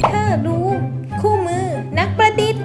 เธอร์รูมคู่มือนักประดิษฐ์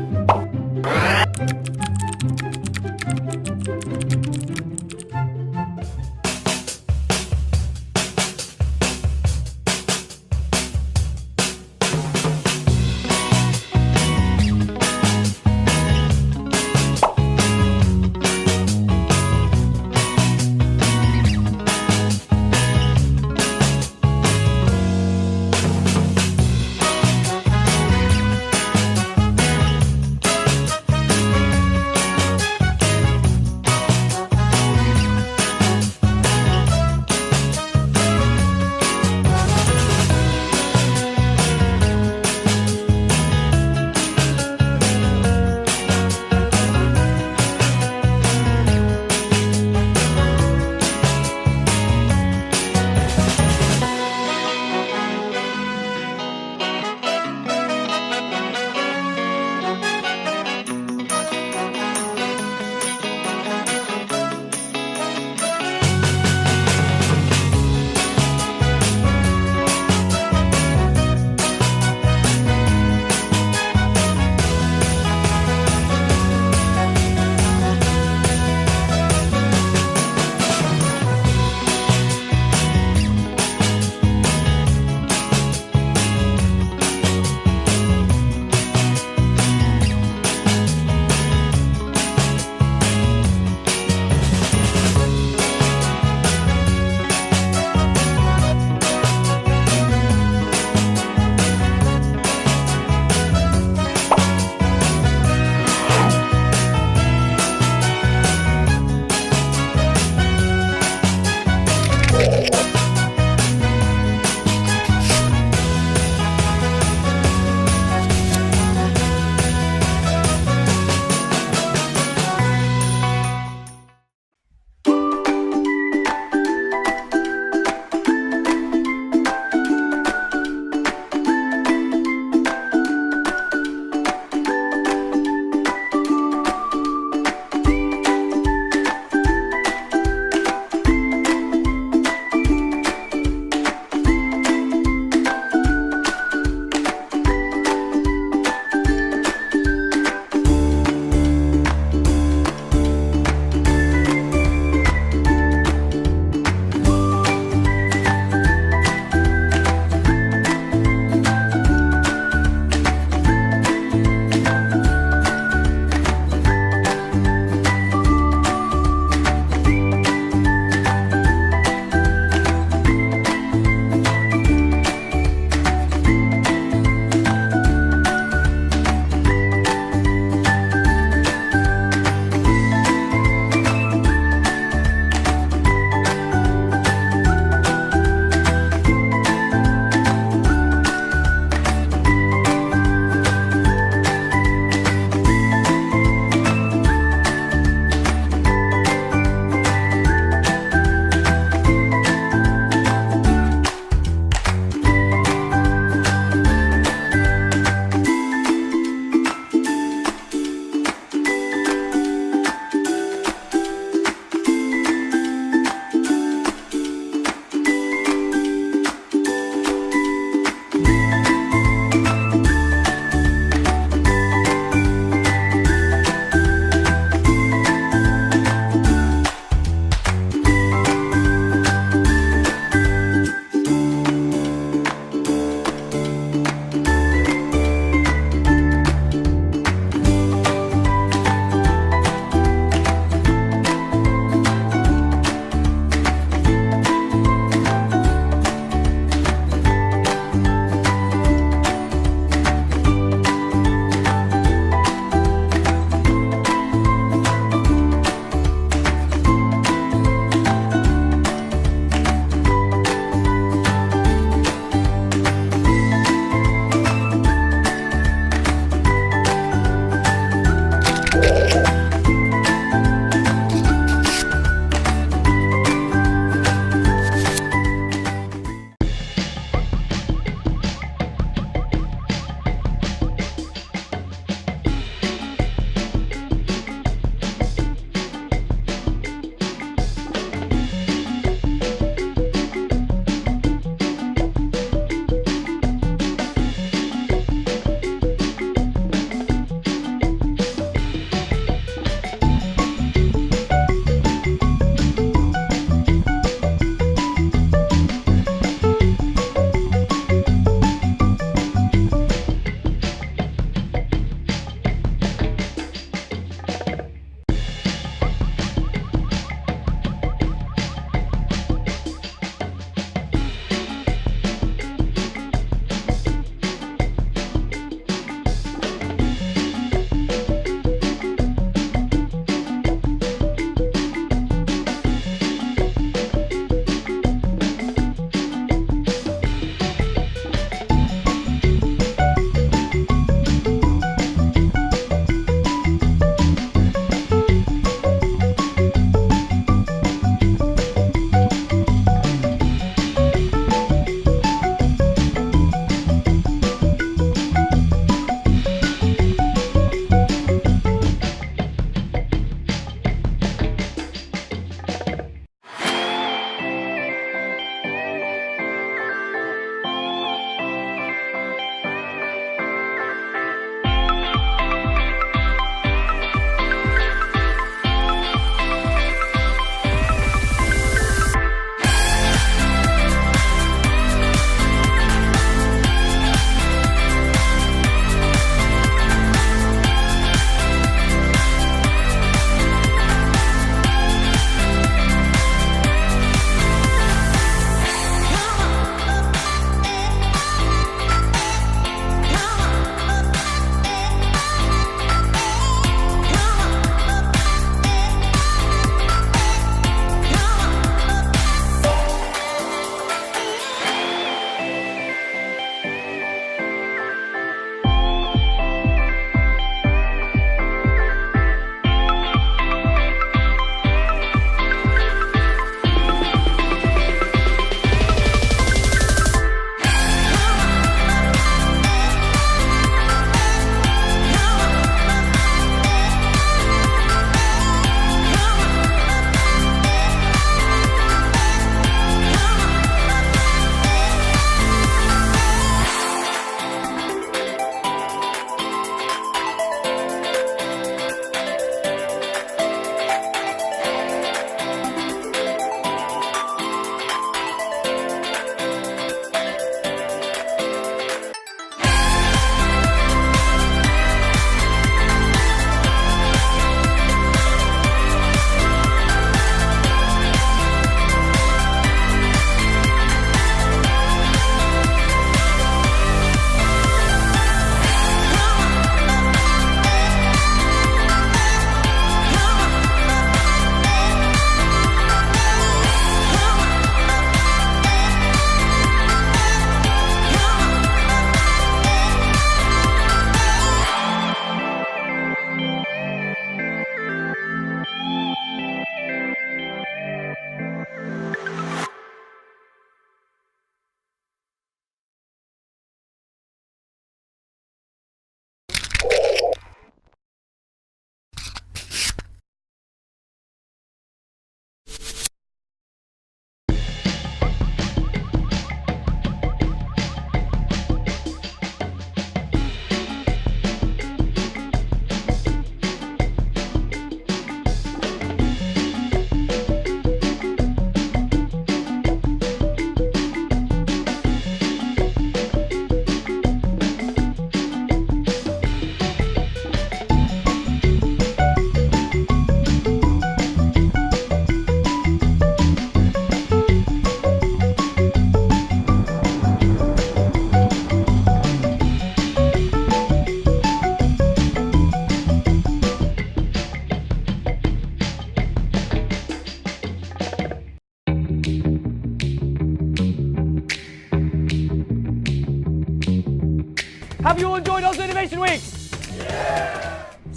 Have you enjoyed those Innovation Weeks?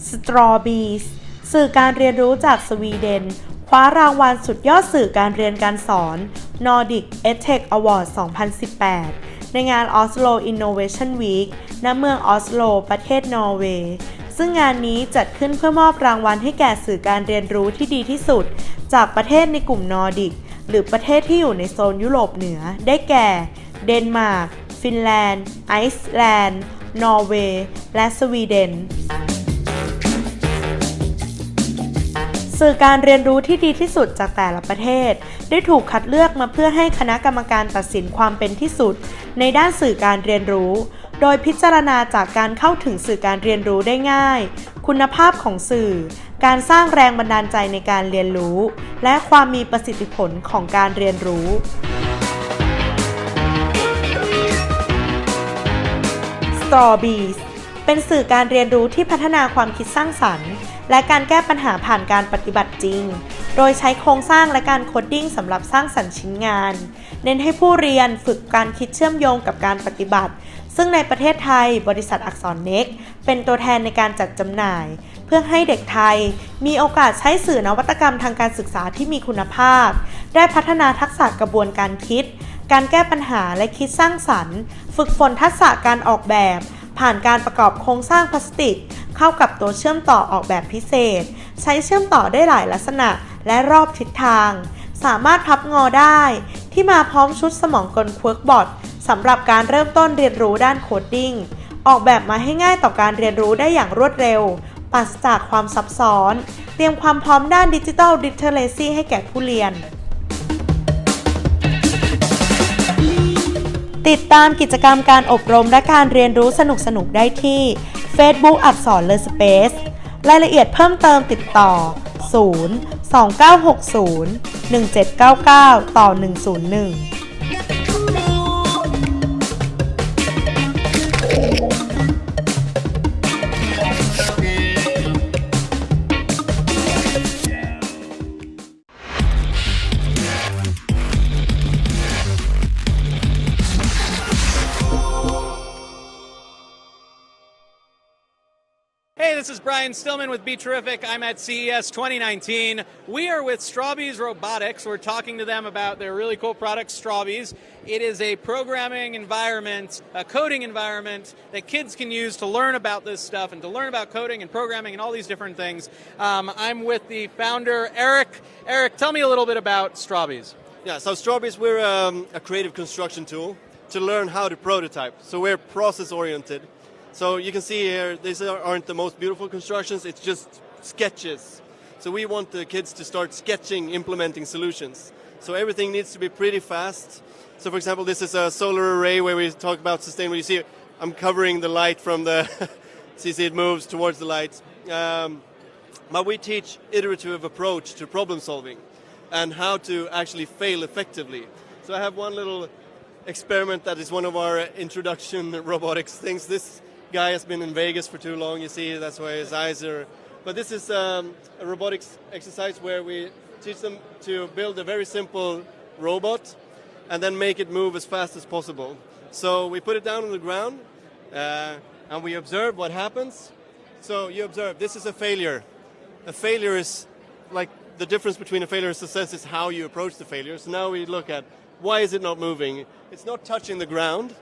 Strawbees สื่อการเรียนรู้จากสวีเดนคว้ารางวัลสุดยอดสื่อการเรียนการสอน Nordic EdTech Award 2018 ในงาน Oslo Innovation Week ณ เมืองออสโล ประเทศนอร์เวย์ซึ่งงานนี้จัดขึ้นเพื่อมอบรางวัลให้แก่สื่อการเรียนรู้ที่ดีที่สุดจากประเทศในกลุ่มนอร์ดิกหรือประเทศที่อยู่ในโซนยุโรปเหนือได้แก่เดนมาร์กฟินแลนด์ไอซ์แลนด์นอร์เวย์และสวีเดนสื่อการเรียนรู้ที่ดีที่สุดจากแต่ละประเทศได้ถูกคัดเลือกมาเพื่อให้คณะกรรมการตัดสินความเป็นที่สุดในด้านสื่อการเรียนรู้โดยพิจารณาจากการเข้าถึงสื่อการเรียนรู้ได้ง่ายคุณภาพของสื่อการสร้างแรงบันดาลใจในการเรียนรู้และความมีประสิทธิผลของการเรียนรู้ Strawbees เป็นสื่อการเรียนรู้ที่พัฒนาความคิดสร้างสรรค์และการแก้ปัญหาผ่านการปฏิบัติจริงโดยใช้โครงสร้างและการโคดดิ้งสำหรับสร้างสรรค์ชิ้นงานเน้นให้ผู้เรียนฝึกการคิดเชื่อมโยงกับการปฏิบัติซึ่งในประเทศไทยบริษัทอักษรเน็กเป็นตัวแทนในการจัดจำหน่ายเพื่อให้เด็กไทยมีโอกาสใช้สื่อนวัตกรรมทางการศึกษาที่มีคุณภาพได้พัฒนาทักษะกระบวนการคิดการแก้ปัญหาและคิดสร้างสรรค์ฝึกฝนทักษะการออกแบบผ่านการประกอบโครงสร้างพลาสติกเข้ากับตัวเชื่อมต่อออกแบบพิเศษใช้เชื่อมต่อได้หลายลักษณะและรอบทิศทางสามารถพับงอได้ที่มาพร้อมชุดสมองกลเวิร์กบอร์ดสำหรับการเริ่มต้นเรียนรู้ด้านโคดดิ้งออกแบบมาให้ง่ายต่อการเรียนรู้ได้อย่างรวดเร็วปราศจากความซับซ้อนเตรียมความพร้อมด้านดิจิทัลลิเทเรซีให้แก่ผู้เรียนติดตามกิจกรรมการอบรมและการเรียนรู้สนุกๆได้ที่ Facebook อักษรเลอสเปซรายละเอียดเพิ่มเติมติดต่อ 029601799-101Hey, this is Brian Stillman with Be Terrific. I'm at CES 2019. We are with Strawbees Robotics. We're talking to them about their really cool product, Strawbees. It is a programming environment, a coding environment that kids can use to learn about this stuff and to learn about coding and programming and all these different things. I'm with the founder, Eric. Eric, tell me a little bit about Strawbees. Yeah, so Strawbees, we're a creative construction tool to learn how to prototype. So we're process-oriented. So you can see here, these aren't the most beautiful constructions, it's just sketches. So we want the kids to start sketching, implementing solutions. So everything needs to be pretty fast. So for example, this is a solar array where we talk about sustainable. You see, I'm covering the light from the, so you see it moves towards the light. But we teach iterative approach to problem solving and how to actually fail effectively. So I have one little experiment that is one of our introduction robotics things. This guy has been in Vegas for too long, you see, that's why his eyes are... But this is a robotics exercise where we teach them to build a very simple robot and then make it move as fast as possible. So we put it down on the ground and we observe what happens. So you observe, this is a failure. A failure is like the difference between a failure and success is how you approach the failure. So now we look at why is it not moving? It's not touching the ground.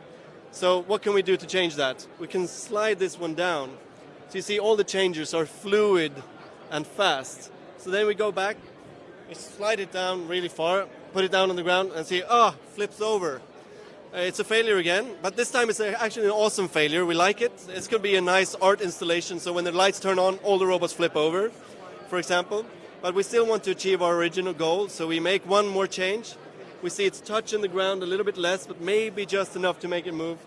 So what can we do to change that? We can slide this one down. So you see all the changes are fluid and fast. So then we go back, we slide it down really far, put it down on the ground and see, flips over. It's a failure again, but this time it's actually an awesome failure. We like it. It's going to be a nice art installation. So when the lights turn on, all the robots flip over, for example. But we still want to achieve our original goal. So we make one more change. We see it's touching the ground a little bit less, but maybe just enough to make it move.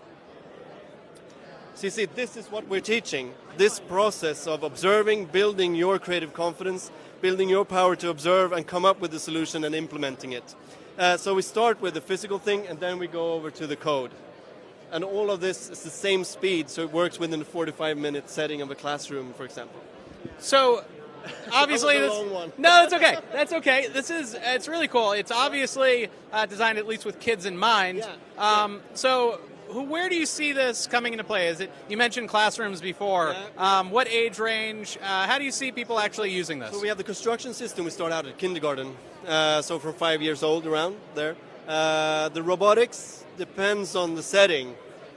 So you see, this is what we're teaching. This process of observing, building your creative confidence, building your power to observe and come up with the solution and implementing it. So we start with the physical thing and then we go over to the code. And all of this is the same speed, so it works within a 45-minute setting of a classroom, for example. So... obviously, one. No, that's okay. That's okay. It's really cool. It's obviously designed at least with kids in mind. Yeah. So Where do you see this coming into play? Is it, you mentioned classrooms before. What age range? How do you see people actually using this? So we have the construction system. We start out at kindergarten, so from 5 years old around there. The robotics depends on the setting.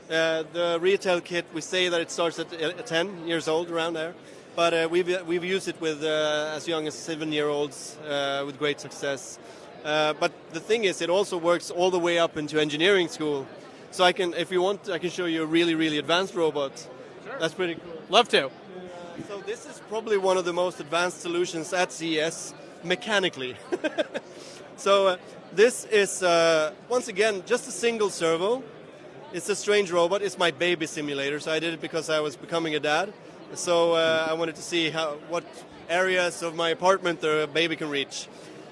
The retail kit, we say that it starts at 10 years old around there. But we've used it with as young as 7-year-olds with great success. But the thing is, it also works all the way up into engineering school. So I can, if you want, I can show you a really, really advanced robot. Sure. That's pretty cool. Love to. So this is probably one of the most advanced solutions at CES mechanically. So this is, once again, just a single servo. It's a strange robot. It's my baby simulator, so I did it because I was becoming a dad. So I wanted to see what areas of my apartment the baby can reach.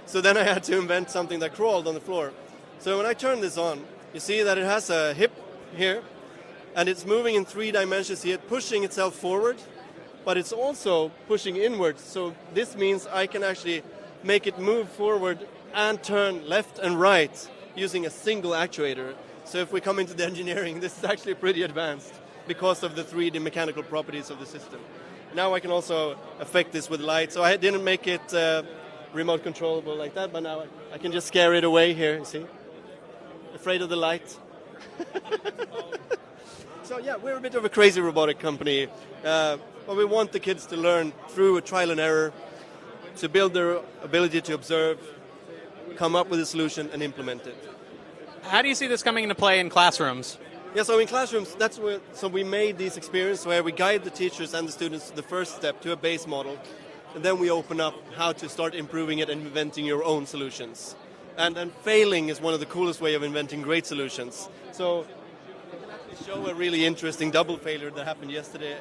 So then I had to invent something that crawled on the floor. So when I turn this on, you see that it has a hip here, and it's moving in 3 dimensions here, pushing itself forward, but it's also pushing inwards. So this means I can actually make it move forward and turn left and right using a single actuator. So if we come into the engineering, this is actually pretty advanced because of the 3D mechanical properties of the system. Now I can also affect this with light. So I didn't make it remote controllable like that, but now I can just scare it away here, you see? Afraid of the light. So yeah, we're a bit of a crazy robotic company, but we want the kids to learn through a trial and error, to build their ability to observe, come up with a solution and implement it. How do you see this coming into play in classrooms? Yeah, so in classrooms, so we made these experiences where we guide the teachers and the students to the first step, to a base model, and then we open up how to start improving it and inventing your own solutions. And failing is one of the coolest way of inventing great solutions. So I show a really interesting double failure that happened yesterday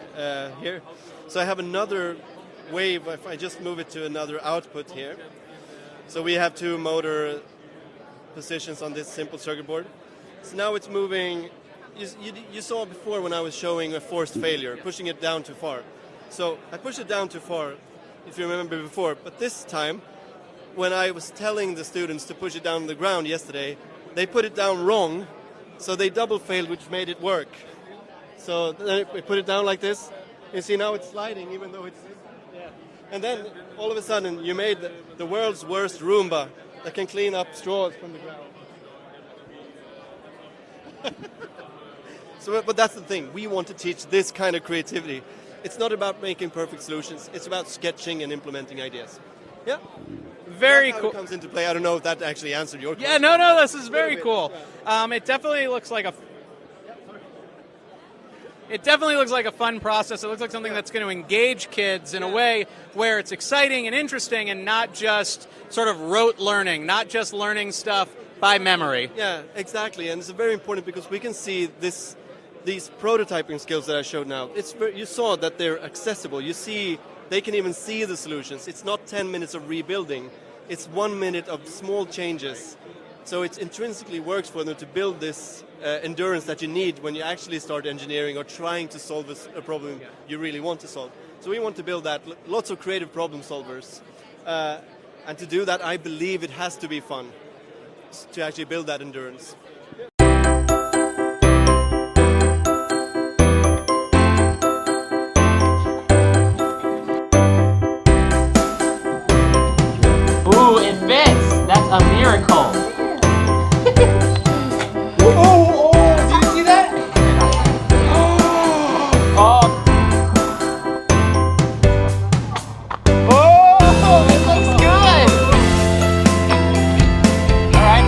here. So I have another wave, if I just move it to another output here. So we have 2 motor positions on this simple circuit board. So now it's moving, you saw before when I was showing a forced failure, pushing it down too far. So I pushed it down too far, if you remember before, but this time, when I was telling the students to push it down on the ground yesterday, they put it down wrong, so they double failed, which made it work. So then we put it down like this. You see now it's sliding, even though it's... Yeah. And then all of a sudden you made the world's worst Roomba that can clean up straws from the ground. So, but that's the thing. We want to teach this kind of creativity. It's not about making perfect solutions. It's about sketching and implementing ideas. Yeah. Very cool. It comes into play. I don't know if that actually answered your question. Yeah, no, this is very cool. It definitely looks like a. It definitely looks like a fun process. It looks like something that's going to engage kids in a way where it's exciting and interesting, and not just sort of rote learning, not just learning stuff by memory. Yeah, exactly, and it's very important because we can see these prototyping skills that I showed now. You saw that they're accessible. You see. They can even see the solutions. It's not 10 minutes of rebuilding. It's 1 minute of small changes. So it intrinsically works for them to build this endurance that you need when you actually start engineering or trying to solve a problem you really want to solve. So we want to build that. Lots of creative problem solvers. And to do that, I believe it has to be fun to actually build that endurance. A miracle. Did you see that? It looks good. All right.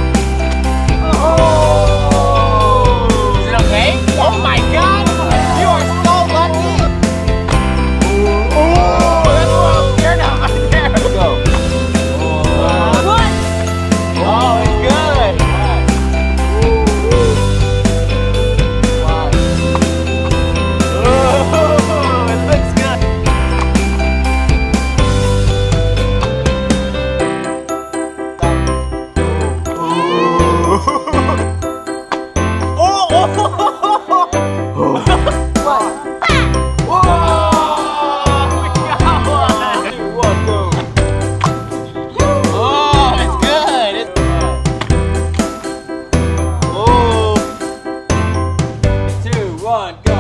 one, go.